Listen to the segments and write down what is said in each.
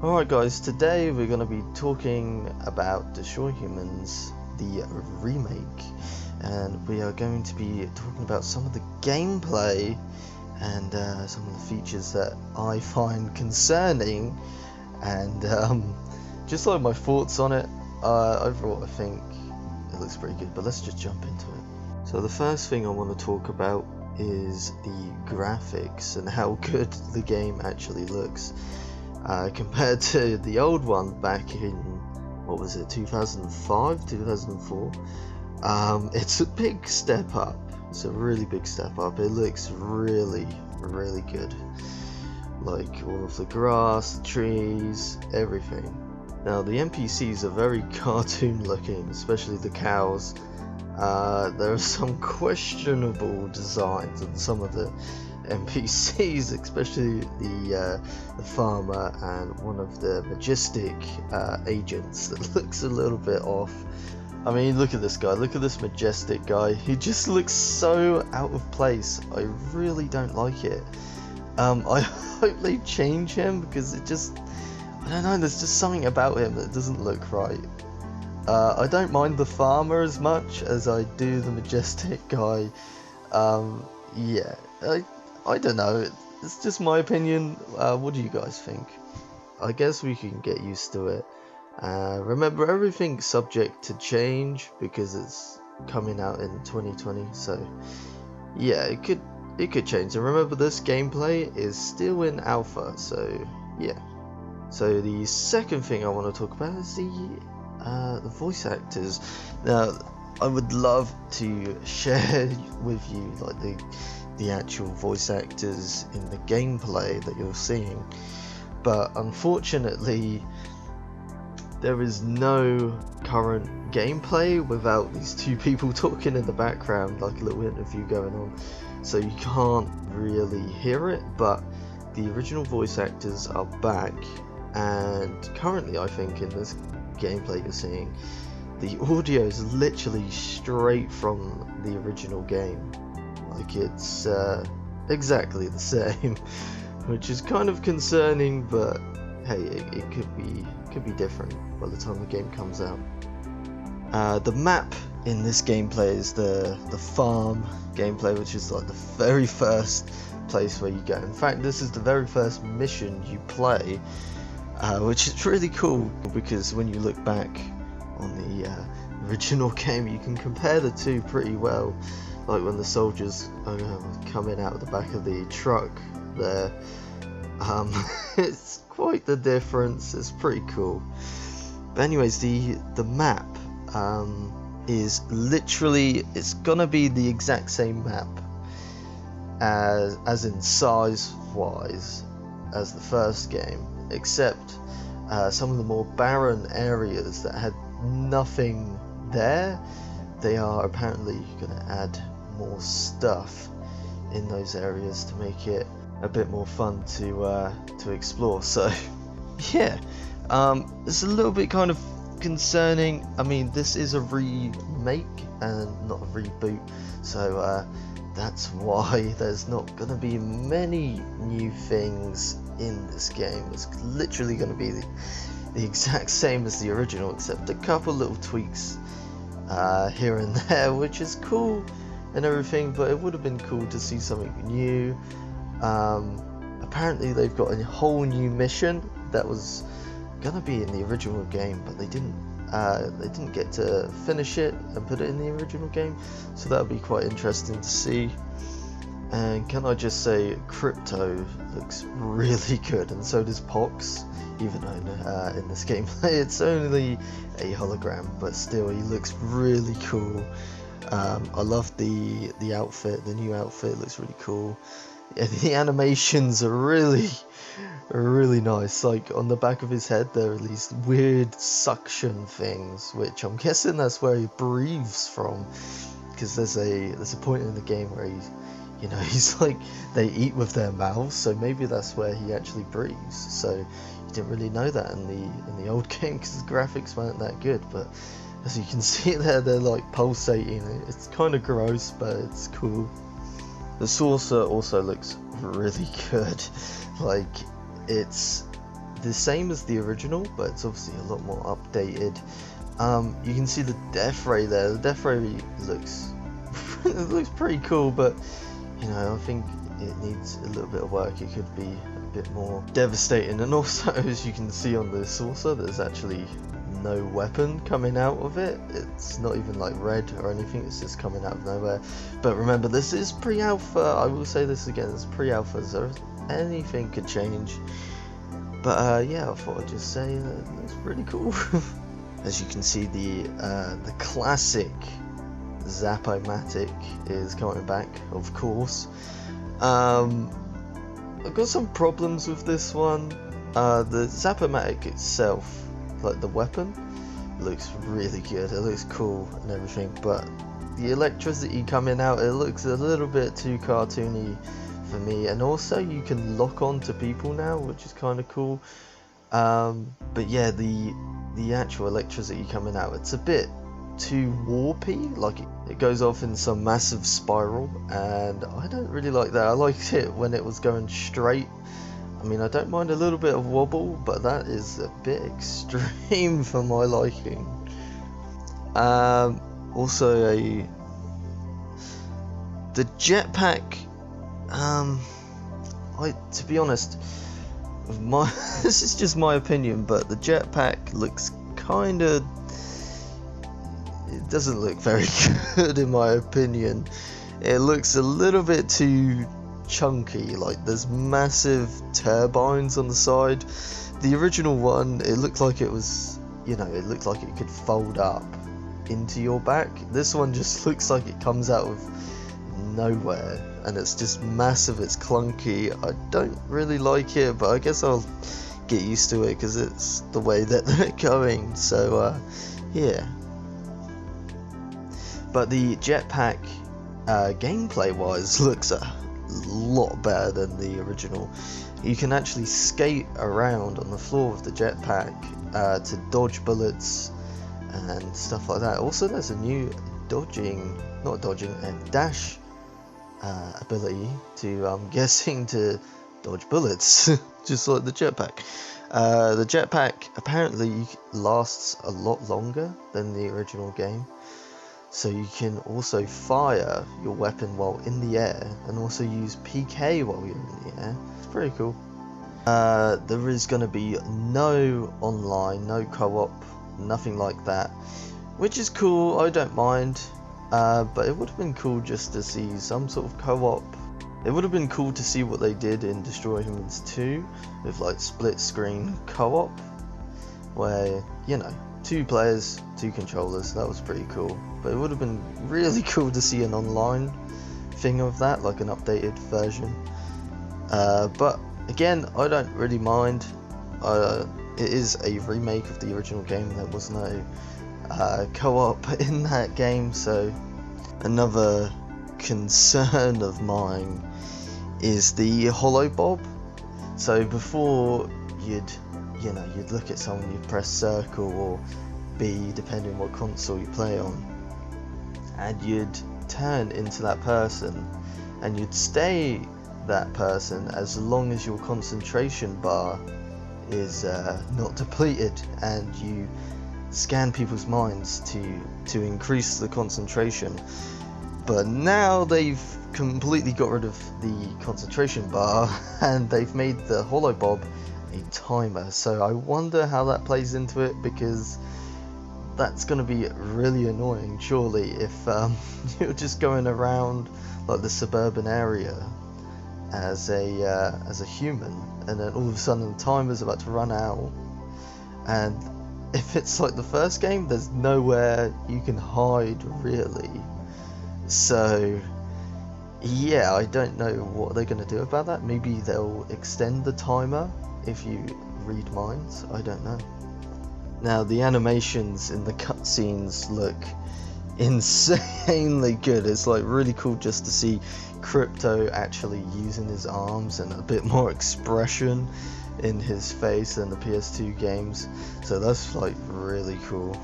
Alright guys, today we're going to be talking about Destroy Humans, the remake, and we are going to be talking about some of the gameplay and some of the features that I find concerning, and just like my thoughts on it. Overall I think it looks pretty good, but let's just jump into it. So the first thing I want to talk about is the graphics and how good the game actually looks. Compared to the old one back in, what was it, 2005, 2004, it's a big step up. It's a really big step up. It looks really, really good. Like all of the grass, the trees, everything. Now the NPCs are very cartoon looking, especially the cows. There are some questionable designs on some of the NPCs, especially the farmer and one of the majestic agents that looks a little bit off. I mean, look at this guy, look at this majestic guy, he just looks so out of place. I really don't like it. I hope they change him, because it just, I don't know, there's just something about him that doesn't look right. I don't mind the farmer as much as I do the majestic guy. Yeah, I don't know, it's just my opinion. What do you guys think? I guess we can get used to it. Remember, everything's subject to change because it's coming out in 2020, so yeah, it could change. And remember, this gameplay is still in alpha, so yeah. So the second thing I want to talk about is the voice actors. Now, I would love to share with you like the actual voice actors in the gameplay that you're seeing, but unfortunately there is no current gameplay without these two people talking in the background, like a little interview going on, so you can't really hear it. But the original voice actors are back, and currently I think in this gameplay you're seeing, the audio is literally straight from the original game. Like, it's exactly the same, which is kind of concerning, but hey, it could be different by the time the game comes out. The map in this gameplay is the farm gameplay, which is like the very first place where you go. In fact, this is the very first mission you play, which is really cool, because when you look back on the original game, you can compare the two pretty well. Like when the soldiers are coming out of the back of the truck there, it's quite the difference. It's pretty cool. But anyways, the map is literally, it's gonna be the exact same map as in size wise as the first game, except some of the more barren areas that had nothing there, they are apparently going to add more stuff in those areas to make it a bit more fun to explore. So yeah, it's a little bit kind of concerning. I mean, this is a remake and not a reboot, so that's why there's not going to be many new things in this game. It's literally going to be the exact same as the original, except a couple little tweaks here and there, which is cool and everything, but it would have been cool to see something new. Apparently they've got a whole new mission that was gonna be in the original game, but they didn't get to finish it and put it in the original game, so that would be quite interesting to see. And can I just say, Crypto looks really good, and so does Pox, even though in this gameplay it's only a hologram, but still he looks really cool. I love the outfit, the new outfit looks really cool. Yeah, the animations are really nice. Like on the back of his head there are these weird suction things, which I'm guessing that's where he breathes from, because there's a point in the game where he's like, they eat with their mouths, so maybe that's where he actually breathes. So you didn't really know that in the old game, because the graphics weren't that good, but as you can see there, they're like pulsating. It's kind of gross, but it's cool. The saucer also looks really good. Like, it's the same as the original, but it's obviously a lot more updated. You can see the death ray there. The death ray looks it looks pretty cool, but you know, I think it needs a little bit of work. It could be a bit more devastating. And also, as you can see on the saucer, there's actually no weapon coming out of it. It's not even like red or anything, it's just coming out of nowhere. But remember, this is pre-alpha. I will say this again, it's pre-alpha, so anything could change. But yeah, I thought I'd just say that that's pretty cool. As you can see, the classic Zap-O-Matic is coming back, of course. I've got some problems with this one. The Zap-O-Matic itself, like the weapon, looks really good. It looks cool and everything, but the electricity coming out, it looks a little bit too cartoony for me. And also, you can lock on to people now, which is kind of cool. But yeah, the actual electricity coming out, it's a bit too warpy. Like it goes off in some massive spiral, and I don't really like that. I liked it when it was going straight. I mean, I don't mind a little bit of wobble, but that is a bit extreme for my liking. Also, the jetpack. To be honest, this is just my opinion, but the jetpack looks kind of. It doesn't look very good in my opinion. It looks a little bit too chunky, like there's massive turbines on the side. The original one, it looked like it was, you know, it looked like it could fold up into your back. This one just looks like it comes out of nowhere, and it's just massive, it's clunky. I don't really like it, but I guess I'll get used to it because it's the way that they're going. So yeah. But the jetpack, gameplay wise, looks a lot better than the original. You can actually skate around on the floor of the jetpack to dodge bullets and stuff like that. Also, there's a new dash ability to, I'm guessing, to dodge bullets, just like the jetpack. The jetpack apparently lasts a lot longer than the original game. So you can also fire your weapon while in the air, and also use PK while you're in the air. It's pretty cool. There is going to be no online, no co-op, nothing like that, which is cool. I don't mind, but it would have been cool just to see some sort of co-op. It would have been cool to see what they did in Destroy Humans 2 with like split screen co-op, where, you know, 2 players, 2 controllers. That was pretty cool. But it would have been really cool to see an online thing of that, like an updated version. But again, I don't really mind. It is a remake of the original game. There was no co-op in that game. So another concern of mine is the holo bob. So before you'd look at someone, you'd press circle or B, depending what console you play on, and you'd turn into that person, and you'd stay that person as long as your concentration bar is not depleted, and you scan people's minds to increase the concentration. But now they've completely got rid of the concentration bar, and they've made the holo bob a timer. So I wonder how that plays into it, because that's going to be really annoying surely if you're just going around like the suburban area as a human, and then all of a sudden the timer's about to run out, and if it's like the first game, there's nowhere you can hide really. So yeah, I don't know what they're going to do about that. Maybe they'll extend the timer if you read minds, I don't know. Now, the animations in the cutscenes look insanely good. It's like really cool just to see Crypto actually using his arms and a bit more expression in his face than the PS2 games. So that's like really cool.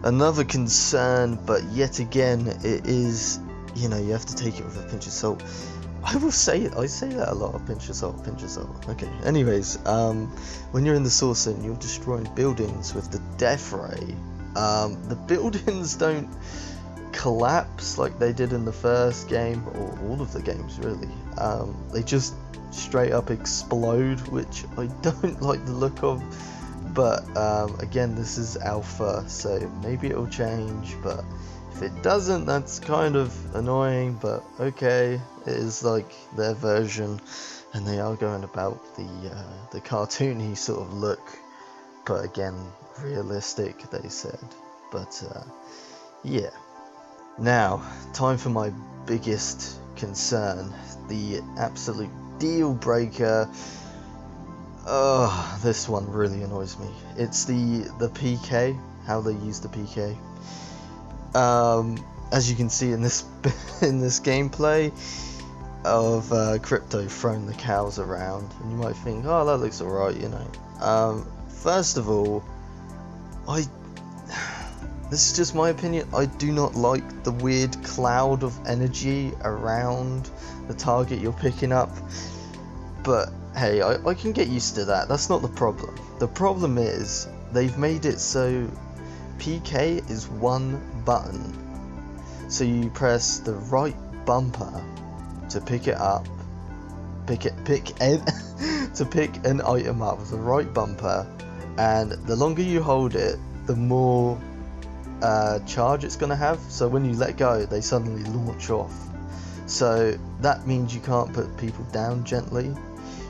Another concern, but yet again it is, you know, you have to take it with a pinch of salt. I say that a lot. Pinch of salt, pinch of salt. Okay. Anyways, when you're in the saucer and you're destroying buildings with the death ray, the buildings don't collapse like they did in the first game, or all of the games really. They just straight up explode, which I don't like the look of. But again, this is alpha, so maybe it'll change. But if it doesn't, that's kind of annoying. But okay, it is like their version, and they are going about the cartoony sort of look. But again, realistic, they said. But yeah. Now, time for my biggest concern, the absolute deal breaker. Oh, this one really annoys me. It's the PK, how they use the PK. As you can see in this gameplay of Crypto throwing the cows around, and you might think, oh, that looks alright, you know. First of all, this is just my opinion, I do not like the weird cloud of energy around the target you're picking up. But hey, I can get used to that. That's not the problem. The problem is they've made it so PK is one button. So you press the right bumper to pick it up, to pick an item up with the right bumper, and the longer you hold it, the more charge it's gonna have. So when you let go, they suddenly launch off. So that means you can't put people down gently.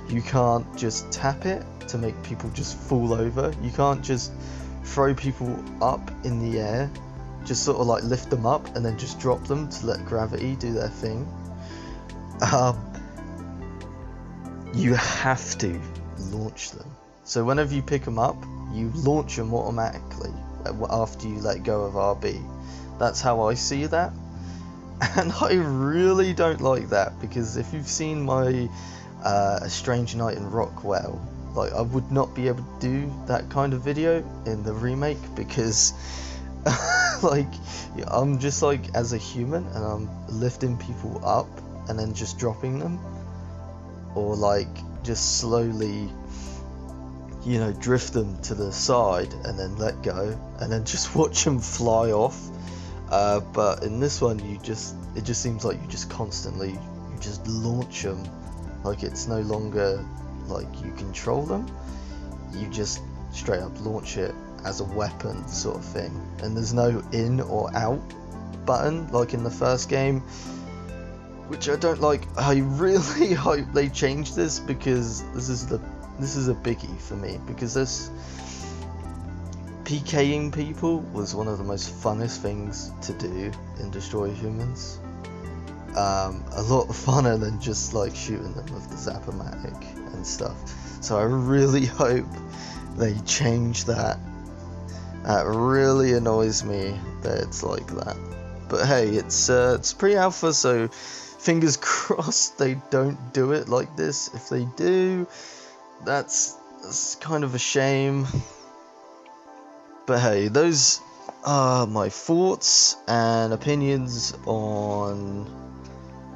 You can't just tap it to make people just fall over. You can't just throw people up in the air, just sort of like lift them up and then just drop them to let gravity do their thing. You have to launch them. So whenever you pick them up, you launch them automatically after you let go of RB. That's how I see that. And I really don't like that, because if you've seen my A Strange Night in Rockwell, like, I would not be able to do that kind of video in the remake, because like, I'm just like, as a human, and I'm lifting people up and then just dropping them, or like just slowly, you know, drift them to the side and then let go and then just watch them fly off. But in this one, it just seems like you just constantly, you just launch them. Like, it's no longer like you control them, you just straight up launch it as a weapon sort of thing, and there's no in or out button like in the first game, which I don't like. I really hope they change this, because this is a biggie for me, because this PKing people was one of the most funnest things to do in Destroy Humans. A lot funner than just like shooting them with the Zap-O-Matic and stuff. So I really hope they change that. That really annoys me that it's like that. But hey, it's pre-alpha, so fingers crossed they don't do it like this. If they do, that's kind of a shame. But hey, those are my thoughts and opinions on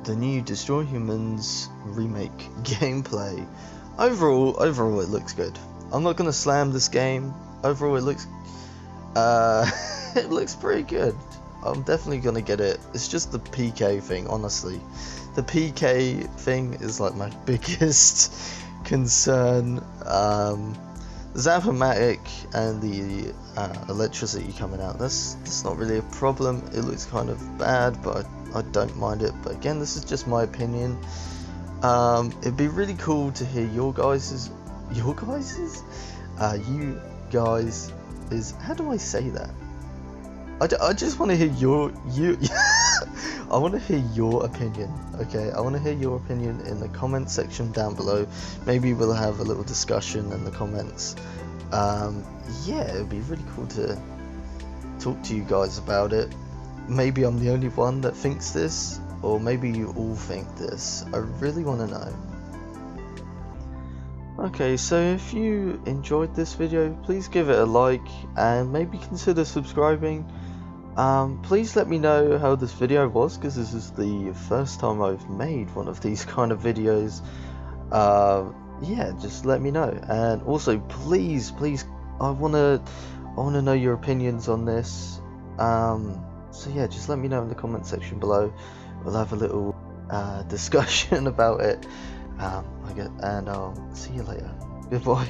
the new Destroy Humans remake gameplay. Overall it looks good. I'm not gonna slam this game. Overall it looks it looks pretty good. I'm definitely gonna get it. It's just the PK thing, honestly. The PK thing is like my biggest concern. Zap-O-Matic and the electricity coming out, that's not really a problem. It looks kind of bad, but I don't mind it. But again, this is just my opinion. It'd be really cool to hear you guys is, how do I say that? I just want to hear I want to hear your opinion, okay? I want to hear your opinion in the comment section down below. Maybe we'll have a little discussion in the comments. Yeah, it would be really cool to talk to you guys about it. Maybe I'm the only one that thinks this, or maybe you all think this. I really want to know. Okay, so if you enjoyed this video, please give it a like and maybe consider subscribing. Please let me know how this video was, because this is the first time I've made one of these kind of videos. Yeah, just let me know. And also, please, I wanna know your opinions on this. So yeah, just let me know in the comment section below. We'll have a little discussion about it. And I'll see you later. Goodbye.